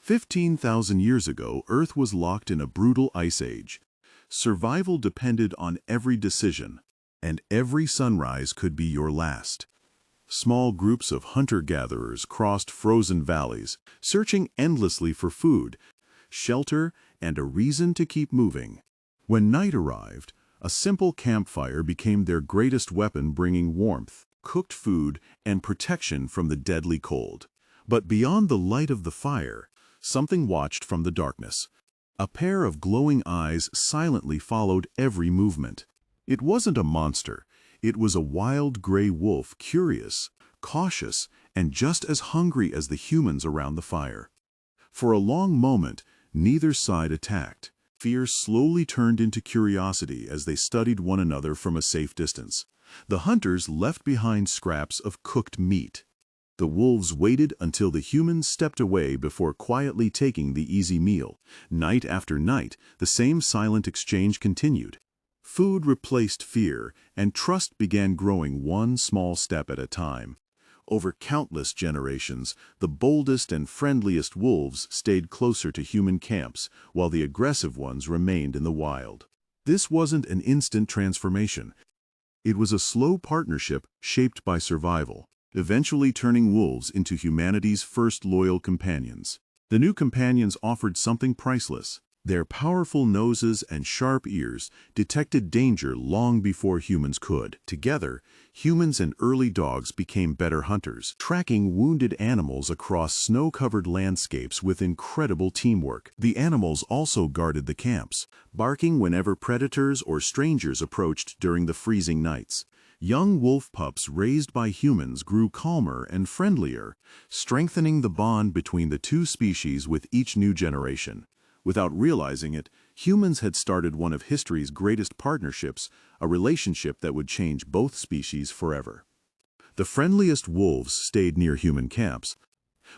15,000 years ago, Earth was locked in a brutal ice age. Survival depended on every decision, and every sunrise could be your last. Small groups of hunter-gatherers crossed frozen valleys, searching endlessly for food, shelter, and a reason to keep moving. When night arrived, a simple campfire became their greatest weapon, bringing warmth, cooked food, and protection from the deadly cold. But beyond the light of the fire, something watched from the darkness. A pair of glowing eyes silently followed every movement. It wasn't a monster. It was a wild gray wolf, curious, cautious, and just as hungry as the humans around the fire. For a long moment, neither side attacked. Fear slowly turned into curiosity as they studied one another from a safe distance. The hunters left behind scraps of cooked meat. The wolves waited until the humans stepped away before quietly taking the easy meal. Night after night, the same silent exchange continued. Food replaced fear, and trust began growing one small step at a time. Over countless generations, the boldest and friendliest wolves stayed closer to human camps, while the aggressive ones remained in the wild. This wasn't an instant transformation. It was a slow partnership shaped by survival, eventually turning wolves into humanity's first loyal companions. The new companions offered something priceless. Their powerful noses and sharp ears detected danger long before humans could. Together, humans and early dogs became better hunters, tracking wounded animals across snow-covered landscapes with incredible teamwork. The animals also guarded the camps, barking whenever predators or strangers approached during the freezing nights. Young wolf pups raised by humans grew calmer and friendlier, strengthening the bond between the two species with each new generation. Without realizing it, humans had started one of history's greatest partnerships, a relationship that would change both species forever. The friendliest wolves stayed near human camps,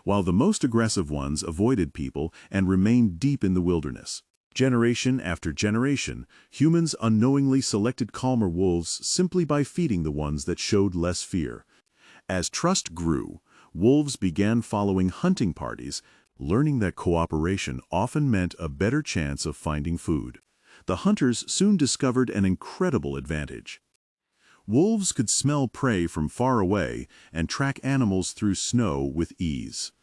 while the most aggressive ones avoided people and remained deep in the wilderness. Generation after generation, humans unknowingly selected calmer wolves simply by feeding the ones that showed less fear. As trust grew, wolves began following hunting parties, learning that cooperation often meant a better chance of finding food. The hunters soon discovered an incredible advantage. Wolves could smell prey from far away and track animals through snow with ease.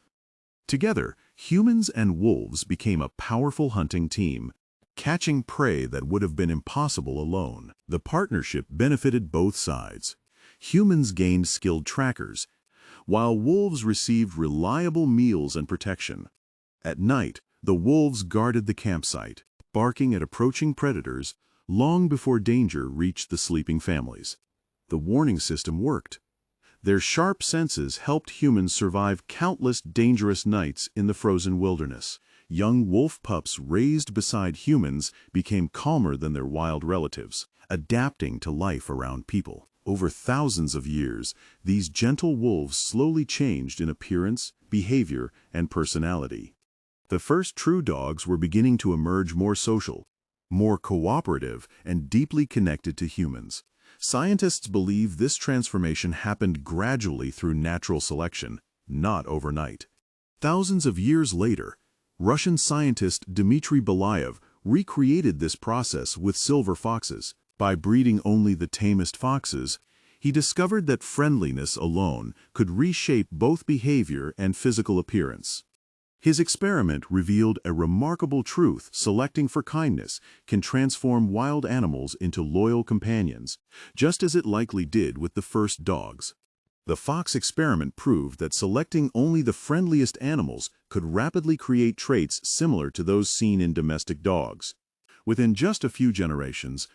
Together, humans and wolves became a powerful hunting team, catching prey that would have been impossible alone. The partnership benefited both sides. Humans gained skilled trackers, while wolves received reliable meals and protection. At night, the wolves guarded the campsite, barking at approaching predators long before danger reached the sleeping families. The warning system worked. Their sharp senses helped humans survive countless dangerous nights in the frozen wilderness. Young wolf pups raised beside humans became calmer than their wild relatives, adapting to life around people. Over thousands of years, these gentle wolves slowly changed in appearance, behavior, and personality. The first true dogs were beginning to emerge more social, more cooperative, and deeply connected to humans. Scientists believe this transformation happened gradually through natural selection, not overnight. Thousands of years later, Russian scientist Dmitry Belyaev recreated this process with silver foxes. By breeding only the tamest foxes, he discovered that friendliness alone could reshape both behavior and physical appearance. His experiment revealed a remarkable truth: selecting for kindness can transform wild animals into loyal companions, just as it likely did with the first dogs. The fox experiment proved that selecting only the friendliest animals could rapidly create traits similar to those seen in domestic dogs. Within just a few generations,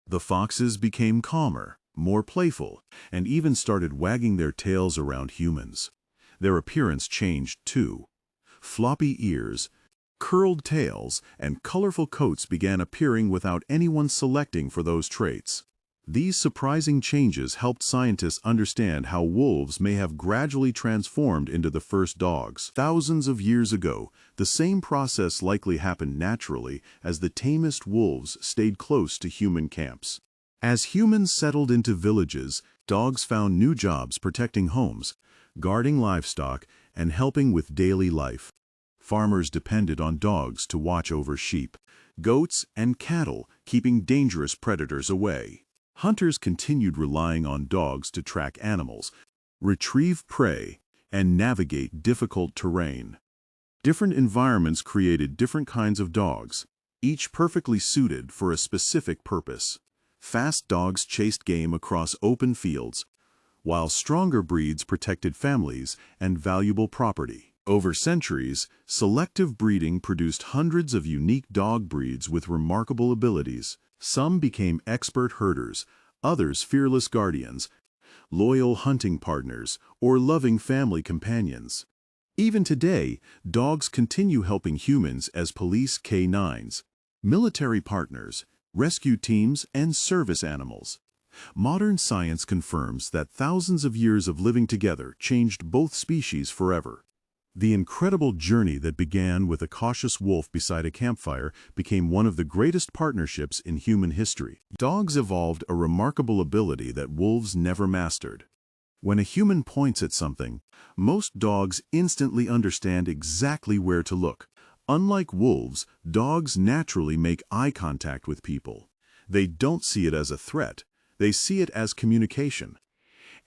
the foxes became calmer, more playful, and even started wagging their tails around humans. Their appearance changed too. Floppy ears, curled tails, and colorful coats began appearing without anyone selecting for those traits. These surprising changes helped scientists understand how wolves may have gradually transformed into the first dogs. Thousands of years ago, the same process likely happened naturally as the tamest wolves stayed close to human camps. As humans settled into villages, dogs found new jobs protecting homes, guarding livestock, and helping with daily life. Farmers depended on dogs to watch over sheep, goats, and cattle, keeping dangerous predators away. Hunters continued relying on dogs to track animals, retrieve prey, and navigate difficult terrain. Different environments created different kinds of dogs, each perfectly suited for a specific purpose. Fast dogs chased game across open fields, while stronger breeds protected families and valuable property. Over centuries, selective breeding produced hundreds of unique dog breeds with remarkable abilities. Some became expert herders, others fearless guardians, loyal hunting partners, or loving family companions. Even today, dogs continue helping humans as police canines, military partners, rescue teams, and service animals. Modern science confirms that thousands of years of living together changed both species forever. The incredible journey that began with a cautious wolf beside a campfire became one of the greatest partnerships in human history. Dogs evolved a remarkable ability that wolves never mastered. When a human points at something, most dogs instantly understand exactly where to look. Unlike wolves, dogs naturally make eye contact with people. They don't see it as a threat, they see it as communication.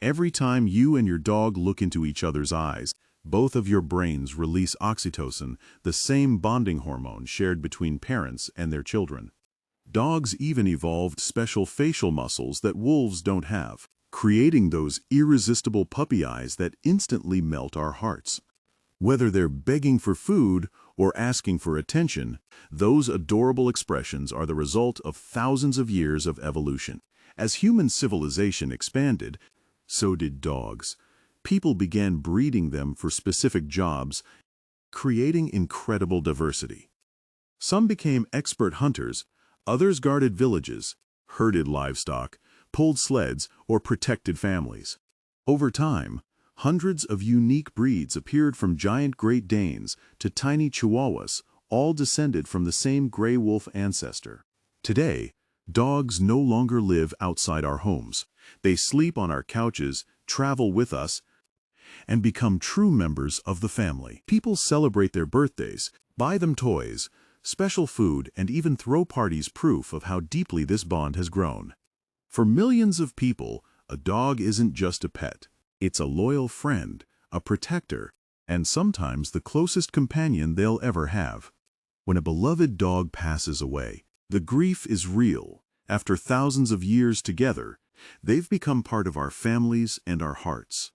Every time you and your dog look into each other's eyes, both of your brains release oxytocin, the same bonding hormone shared between parents and their children. Dogs even evolved special facial muscles that wolves don't have, creating those irresistible puppy eyes that instantly melt our hearts. Whether they're begging for food or asking for attention, those adorable expressions are the result of thousands of years of evolution. As human civilization expanded, so did dogs. People began breeding them for specific jobs, creating incredible diversity. Some became expert hunters, others guarded villages, herded livestock, pulled sleds, or protected families. Over time, hundreds of unique breeds appeared from giant Great Danes to tiny Chihuahuas, all descended from the same gray wolf ancestor. Today, dogs no longer live outside our homes. They sleep on our couches, travel with us, and become true members of the family. People celebrate their birthdays, buy them toys, special food, and even throw parties, proof of how deeply this bond has grown. For millions of people, a dog isn't just a pet. It's a loyal friend, a protector, and sometimes the closest companion they'll ever have. When a beloved dog passes away, the grief is real. After thousands of years together, they've become part of our families and our hearts.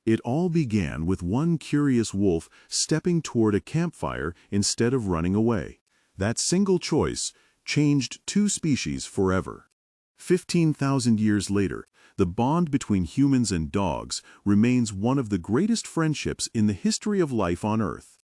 It all began with one curious wolf stepping toward a campfire instead of running away. That single choice changed two species forever. 15,000 years later, the bond between humans and dogs remains one of the greatest friendships in the history of life on Earth.